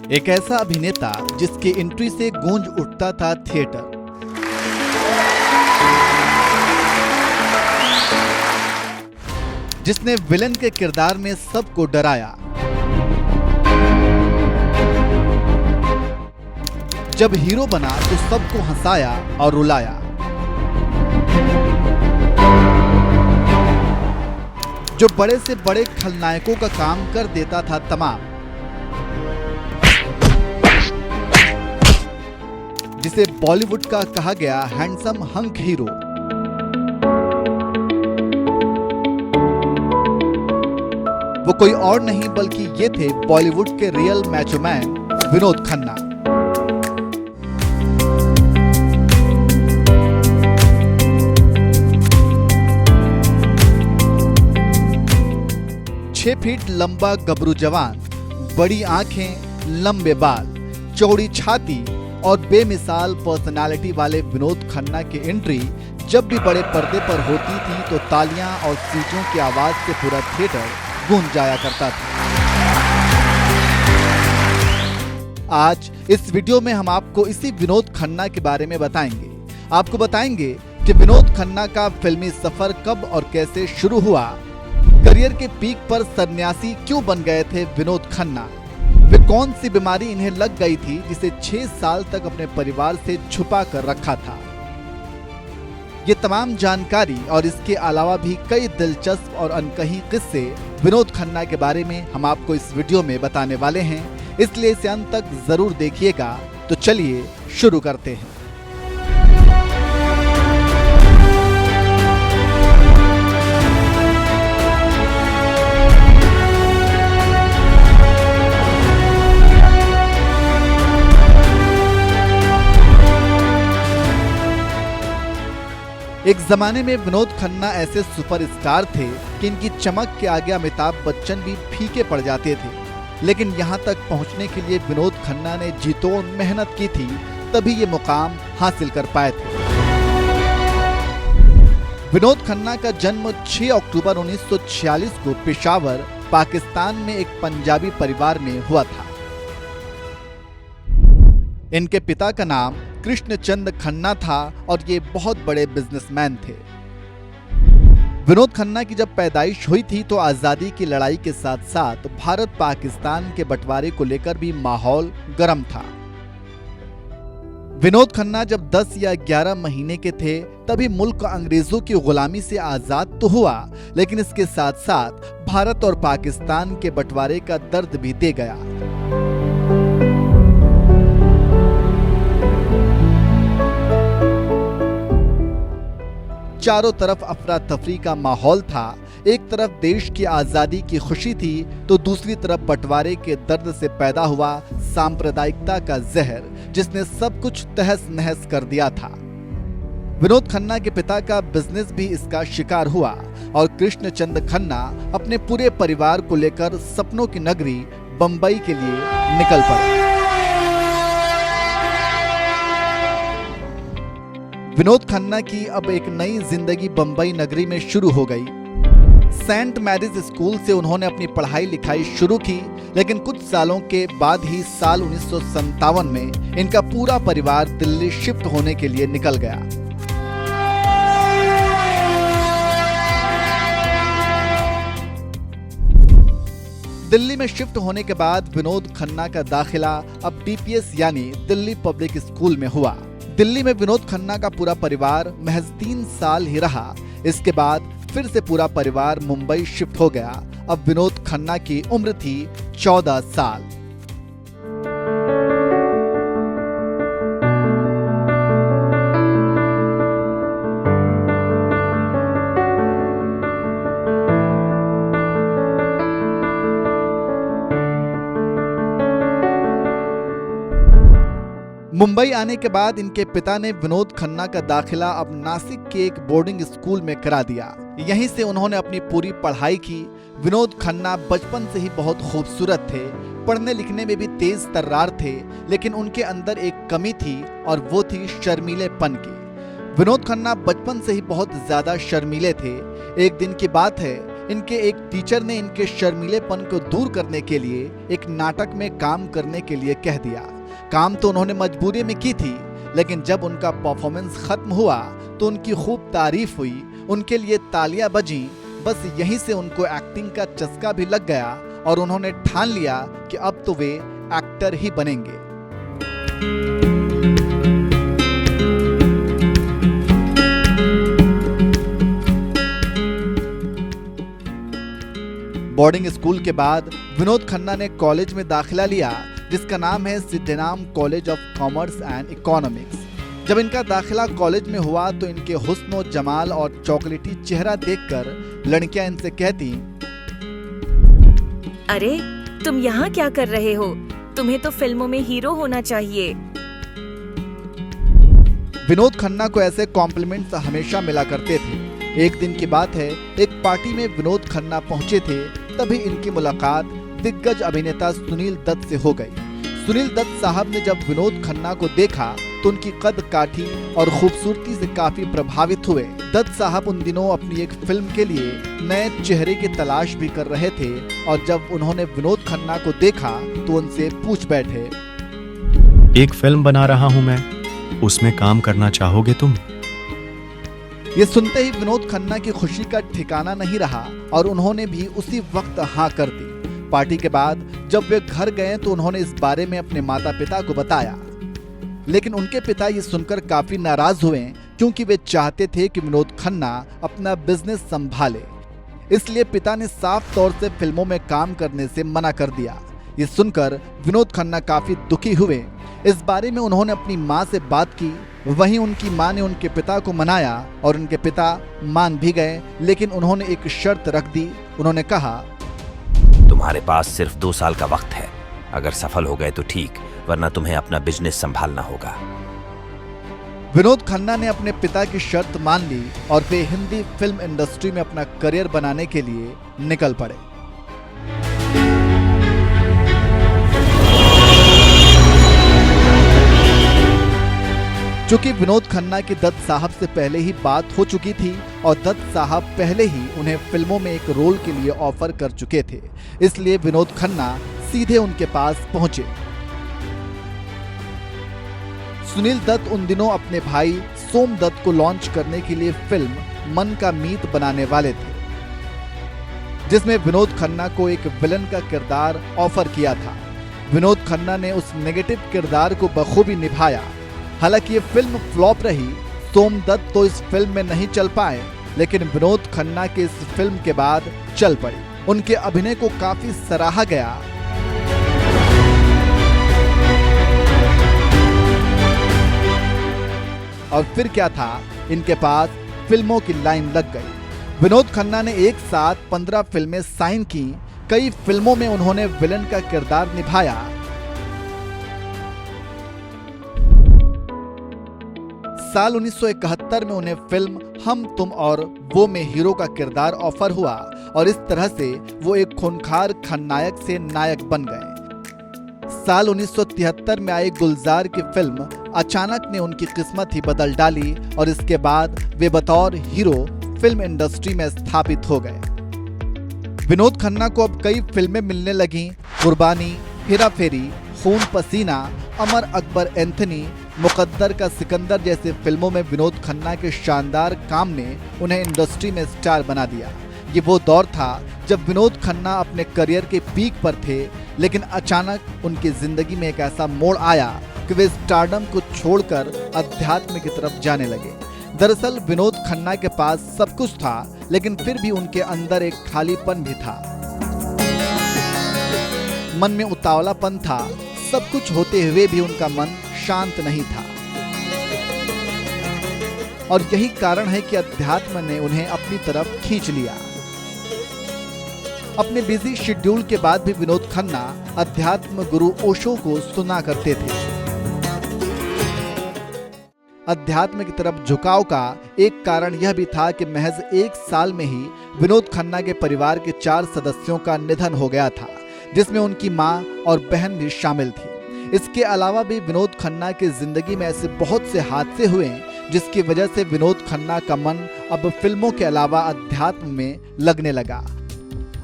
एक ऐसा अभिनेता जिसकी एंट्री से गूंज उठता था थिएटर। जिसने विलेन के किरदार में सबको डराया। जब हीरो बना तो सबको हंसाया और रुलाया। जो बड़े से बड़े खलनायकों का काम कर देता था तमाम। जिसे बॉलीवुड का कहा गया हैंडसम हंक हीरो। वो कोई और नहीं बल्कि ये थे बॉलीवुड के रियल मैचो मैन विनोद खन्ना। छह फीट लंबा गबरू जवान, बड़ी आंखें, लंबे बाल, चौड़ी छाती और बेमिसाल पर्सनालिटी वाले विनोद खन्ना की एंट्री जब भी बड़े पर्दे पर होती थी तो तालियां और सीटियों की आवाज से पूरा थिएटर गूंज जाया करता था। आज इस वीडियो में हम आपको इसी विनोद खन्ना के बारे में बताएंगे। आपको बताएंगे कि विनोद खन्ना का फिल्मी सफर कब और कैसे शुरू हुआ। करियर के पीक पर सन्यासी क्यों बन गए थे विनोद खन्ना। वे कौन सी बीमारी इन्हें लग गई थी जिसे 6 साल तक अपने परिवार से छुपा कर रखा था। ये तमाम जानकारी और इसके अलावा भी कई दिलचस्प और अनकही किस्से विनोद खन्ना के बारे में हम आपको इस वीडियो में बताने वाले हैं, इसलिए इसे अंत तक जरूर देखिएगा। तो चलिए शुरू करते हैं। एक जमाने में विनोद खन्ना ऐसे सुपरस्टार थे कि इनकी चमक के आगे अमिताभ बच्चन भी फीके पड़ जाते थे। लेकिन यहां तक पहुंचने के लिए विनोद खन्ना ने जीतों मेहनत की थी, तभी ये मुकाम हासिल कर पाए थे। विनोद खन्ना का जन्म 6 अक्टूबर 1946 को पेशावर, पाकिस्तान में एक पंजाबी परिवार में हुआ था। इनके पिता का नाम कृष्णचंद खन्ना था और ये बहुत बड़े बिजनेसमैन थे। विनोद खन्ना की जब पैदाइश हुई थी तो आजादी की लड़ाई के साथ साथ भारत पाकिस्तान के बंटवारे को लेकर भी माहौल गर्म था। विनोद खन्ना जब 10 या 11 महीने के थे तभी मुल्क अंग्रेजों की गुलामी से आजाद तो हुआ, लेकिन इसके साथ साथ भारत और पाकिस्तान के बंटवारे का दर्द भी दे गया। चारों तरफ अफरा तफरी का माहौल था। एक तरफ देश की आजादी की खुशी थी तो दूसरी तरफ बंटवारे के दर्द से पैदा हुआ सांप्रदायिकता का जहर, जिसने सब कुछ तहस नहस कर दिया था। विनोद खन्ना के पिता का बिजनेस भी इसका शिकार हुआ और कृष्णचंद खन्ना अपने पूरे परिवार को लेकर सपनों की नगरी बंबई के लिए निकल पड़े। विनोद खन्ना की अब एक नई जिंदगी बंबई नगरी में शुरू हो गई। सेंट मैरीज स्कूल से उन्होंने अपनी पढ़ाई लिखाई शुरू की, लेकिन कुछ सालों के बाद ही साल 1957 में इनका पूरा परिवार दिल्ली शिफ्ट होने के लिए निकल गया। दिल्ली में शिफ्ट होने के बाद विनोद खन्ना का दाखिला अब DPS यानी दिल्ली पब्लिक स्कूल में हुआ। दिल्ली में विनोद खन्ना का पूरा परिवार महज 3 साल ही रहा। इसके बाद फिर से पूरा परिवार मुंबई शिफ्ट हो गया। अब विनोद खन्ना की उम्र थी 14 साल। मुंबई आने के बाद इनके पिता ने विनोद खन्ना का दाखिला अब नासिक के एक बोर्डिंग स्कूल में करा दिया। यहीं से उन्होंने अपनी पूरी पढ़ाई की। विनोद खन्ना बचपन से ही बहुत खूबसूरत थे, पढ़ने लिखने में भी तेज तर्रार थे, लेकिन उनके अंदर एक कमी थी और वो थी शर्मीलेपन की। विनोद खन्ना बचपन से ही बहुत ज्यादा शर्मीले थे। एक दिन की बात है इनके एक टीचर ने इनके शर्मीलेपन को दूर करने के लिए एक नाटक में काम करने के लिए कह दिया। काम तो उन्होंने मजबूरी में की थी, लेकिन जब उनका परफॉर्मेंस खत्म हुआ तो उनकी खूब तारीफ हुई, उनके लिए तालियां बजीं। बस यहीं से उनको एक्टिंग का चस्का भी लग गया और उन्होंने ठान लिया कि अब तो वे एक्टर ही बनेंगे। बोर्डिंग स्कूल के बाद विनोद खन्ना ने कॉलेज में दाखिला लिया, जिसका नाम है Sydenham college of commerce and economics. जब इनका दाखिला कॉलेज में हुआ तो इनके हुस्न व जमाल और चॉकलेटी चेहरा देखकर लड़कियां इनसे कहती, अरे तुम यहाँ क्या कर रहे हो? तुम्हें तो फिल्मों में हीरो होना चाहिए। विनोद खन्ना को ऐसे कॉम्प्लीमेंट्स हमेशा मिला करते थे। एक दिन की बात है, एक पार्टी में विनोद खन्ना पहुंचे थे, तभी इनकी मुलाकात दिग्गज अभिनेता सुनील दत्त से हो गई। सुनील दत्त साहब ने जब विनोद खन्ना को देखा तो उनकी कद काठी और खूबसूरती से काफी प्रभावित हुए। दत्त साहब उन दिनों अपनी एक फिल्म के लिए नए चेहरे की तलाश भी कर रहे थे और जब उन्होंने विनोद खन्ना को देखा तो उनसे पूछ बैठे, एक फिल्म बना रहा हूं मैं, उसमें काम करना चाहोगे तुम? ये सुनते ही विनोद खन्ना की खुशी का ठिकाना नहीं रहा और उन्होंने भी उसी वक्त हाँ कर दी। पार्टी के बाद जब वे घर गए तो उन्होंने इस बारे में अपने माता पिता को बताया, लेकिन उनके पिता ये सुनकर काफी नाराज हुए क्योंकि वे चाहते थे कि विनोद खन्ना अपना बिजनेस संभाले। इसलिए पिता ने साफ तौर से फिल्मों में काम करने से मना कर दिया। ये सुनकर विनोद खन्ना काफी दुखी हुए। इस बारे में उन्होंने अपनी माँ से बात की, वहीं उनकी माँ ने उनके पिता को मनाया और उनके पिता मान भी गए, लेकिन उन्होंने एक शर्त रख दी। उन्होंने कहा, तुम्हारे पास सिर्फ 2 साल का वक्त है, अगर सफल हो गए तो ठीक, वरना तुम्हें अपना बिजनेस संभालना होगा। विनोद खन्ना ने अपने पिता की शर्त मान ली और वे हिंदी फिल्म इंडस्ट्री में अपना करियर बनाने के लिए निकल पड़े। चूंकि विनोद खन्ना की दत्त साहब से पहले ही बात हो चुकी थी और दत्त साहब पहले ही उन्हें फिल्मों में एक रोल के लिए ऑफर कर चुके थे, इसलिए विनोद खन्ना सीधे उनके पास पहुंचे। सुनील दत्त उन दिनों अपने भाई सोम दत्त को लॉन्च करने के लिए फिल्म मन का मीत बनाने वाले थे, जिसमें विनोद खन्ना को एक विलन का किरदार ऑफर किया था। विनोद खन्ना ने उस नेगेटिव किरदार को बखूबी निभाया। हालांकि ये फिल्म फ्लॉप रही। सोम दत्त तो इस फिल्म में नहीं चल पाए, लेकिन विनोद खन्ना के इस फिल्म के बाद चल पड़ी। उनके अभिनय को काफी सराहा गया। और फिर क्या था, इनके पास फिल्मों की लाइन लग गई। विनोद खन्ना ने एक साथ 15 फिल्में साइन की। कई फिल्मों में उन्होंने विलन का किरदार निभाया। साल 1971 में उन्हें फिल्म हम तुम और वो में हीरो का किरदार ऑफर हुआ और इस तरह से वो एक खूंखार खलनायक से नायक बन गए। साल 1973 में आई गुलजार की फिल्म अचानक ने उनकी किस्मत ही बदल डाली और इसके बाद वे बतौर हीरो फिल्म इंडस्ट्री में स्थापित हो गए। विनोद खन्ना को अब कई फिल्में मिलने लगीं। कुर्बानी, हेरा फेरी, खून पसीना, अमर अकबर एंथनी, मुकद्दर का सिकंदर जैसे फिल्मों में विनोद खन्ना के शानदार काम ने उन्हें इंडस्ट्री में स्टार बना दिया। ये वो दौर था जब विनोद खन्ना अपने करियर के पीक पर थे, लेकिन अचानक उनकी जिंदगी में एक ऐसा मोड़ आया कि वे स्टारडम को छोड़कर अध्यात्म की तरफ जाने लगे। दरअसल विनोद खन्ना के पास सब कुछ था, लेकिन फिर भी उनके अंदर एक खालीपन भी था। मन में उतावलापन था। सब कुछ होते हुए भी उनका मन शांत नहीं था और यही कारण है कि अध्यात्म ने उन्हें अपनी तरफ खींच लिया। अपने बिजी शेड्यूल के बाद भी विनोद खन्ना अध्यात्म गुरु ओशो को सुना करते थे। अध्यात्म की तरफ झुकाव का एक कारण यह भी था कि महज 1 साल में ही विनोद खन्ना के परिवार के 4 सदस्यों का निधन हो गया था, जिसमें उनकी मां और बहन भी शामिल थी। इसके अलावा भी विनोद खन्ना की जिंदगी में ऐसे बहुत से हादसे हुए जिसकी वजह से विनोद खन्ना का मन अब फिल्मों के अलावा अध्यात्म में लगने लगा।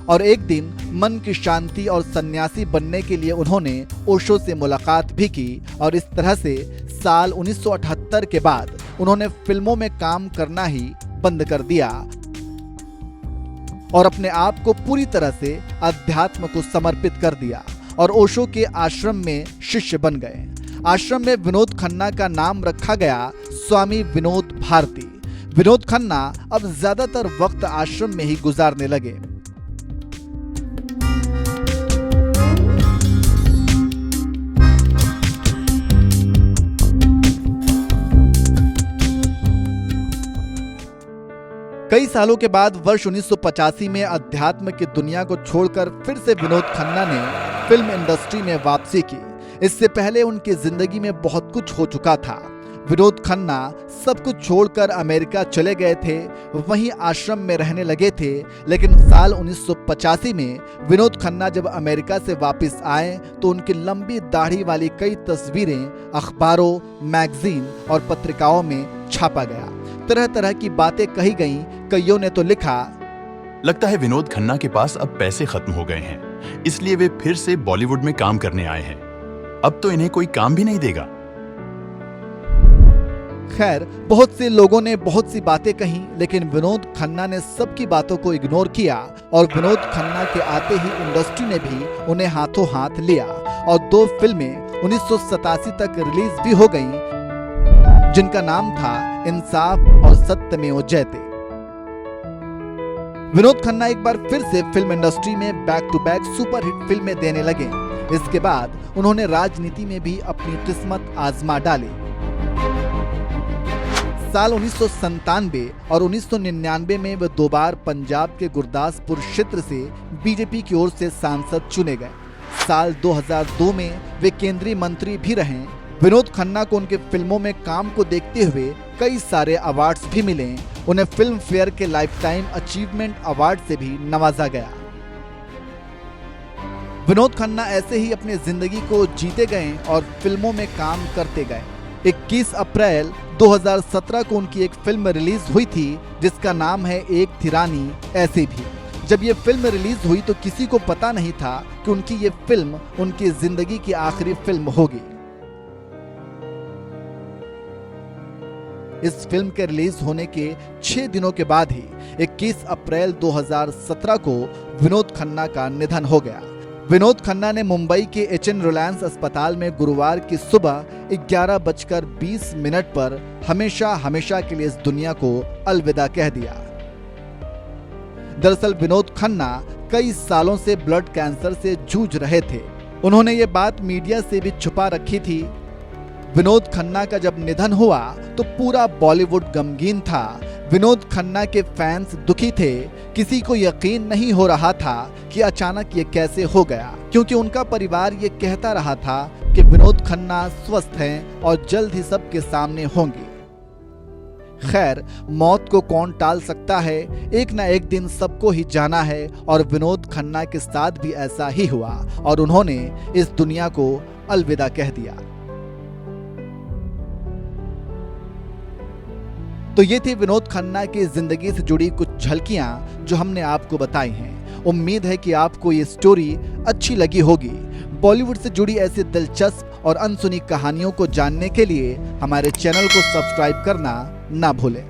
और एक दिन मन की शांति और सन्यासी बनने के लिए उन्होंने ओशो से मुलाकात भी की और इस तरह से साल 1978 के बाद उन्होंने फिल्मों में काम करना ही बंद कर दिया और अपने आप को पूरी तरह से अध्यात्म को समर्पित कर दिया और ओशो के आश्रम में शिष्य बन गए। आश्रम में विनोद खन्ना का नाम रखा गया स्वामी विनोद भारती। विनोद खन्ना अब ज्यादातर वक्त आश्रम में ही गुजारने लगे। कई सालों के बाद वर्ष 1985 में अध्यात्म की दुनिया को छोड़कर फिर से विनोद खन्ना ने फिल्म इंडस्ट्री में वापसी की। इससे पहले उनकी जिंदगी में बहुत कुछ हो चुका था। विनोद खन्ना सब कुछ छोड़कर अमेरिका चले गए थे, वहीं आश्रम में रहने लगे थे। लेकिन साल 1985 में विनोद खन्ना जब अमेरिका से वापस आए तो उनकी लंबी दाढ़ी वाली कई तस्वीरें अखबारों, मैगजीन और पत्रिकाओं में छापा गया। तरह तरह की बातें कही गईं। कईयों ने तो लिखा, लगता है विनोद खन्ना के पास अब पैसे खत्म हो गए हैं, इसलिए वे फिर से बॉलीवुड में काम करने आए हैं। अब तो इन्हें कोई काम भी नहीं देगा। खैर, बहुत से लोगों ने बहुत सी बातें कही, लेकिन विनोद खन्ना ने सबकी बातों को इग्नोर किया और विनोद खन्ना के आते ही इंडस्ट्री ने भी उन्हें हाथों हाथ लिया और 2 फिल्में 1987 तक रिलीज भी हो गईं, जिनका नाम था इंसाफ और सत्यमेव जयते। विनोद खन्ना एक बार फिर से फिल्म इंडस्ट्री में बैक टू बैक सुपरहिट फिल्में देने लगे। इसके बाद उन्होंने राजनीति में भी अपनी किस्मत आजमा डाली। साल 1997 और 1999 में वे 2 बार पंजाब के गुरदासपुर क्षेत्र से बीजेपी की ओर से सांसद चुने गए। साल 2002 में वे केंद्रीय मंत्री भी रहे। विनोद खन्ना को उनके फिल्मों में काम को देखते हुए कई सारे अवार्ड्स भी मिले। उन्हें फिल्म फेयर के लाइफ टाइम अचीवमेंट अवार्ड से भी नवाजा गया। विनोद खन्ना ऐसे ही अपनी जिंदगी को जीते गए और फिल्मों में काम करते गए। 21 अप्रैल 2017 को उनकी एक फिल्म रिलीज हुई थी जिसका नाम है एक थी रानी ऐसे भी। जब ये फिल्म रिलीज हुई तो किसी को पता नहीं था कि उनकी ये फिल्म उनकी जिंदगी की आखिरी फिल्म होगी। इस फिल्म के रिलीज होने के 6 दिनों के बाद ही 21 अप्रैल 2017 को विनोद खन्ना का निधन हो गया। विनोद खन्ना ने मुंबई के HN रिलायंस अस्पताल में गुरुवार की सुबह 11:20 पर हमेशा हमेशा के लिए इस दुनिया को अलविदा कह दिया। दरअसल विनोद खन्ना कई सालों से ब्लड कैंसर से जूझ रहे थे। उन्होंने ये बात मीडिया से भी छुपा रखी थी। विनोद खन्ना का जब निधन हुआ तो पूरा बॉलीवुड गमगीन था। विनोद खन्ना के फैंस दुखी थे। किसी को यकीन नहीं हो रहा था कि अचानक ये कैसे हो गया, क्योंकि उनका परिवार ये कहता रहा था कि विनोद खन्ना स्वस्थ हैं और जल्द ही सबके सामने होंगे। खैर, मौत को कौन टाल सकता है, एक ना एक दिन सबको ही जाना है और विनोद खन्ना के साथ भी ऐसा ही हुआ और उन्होंने इस दुनिया को अलविदा कह दिया। तो ये थी विनोद खन्ना की जिंदगी से जुड़ी कुछ झलकियां जो हमने आपको बताई हैं। उम्मीद है कि आपको ये स्टोरी अच्छी लगी होगी। बॉलीवुड से जुड़ी ऐसी दिलचस्प और अनसुनी कहानियों को जानने के लिए हमारे चैनल को सब्सक्राइब करना ना भूलें।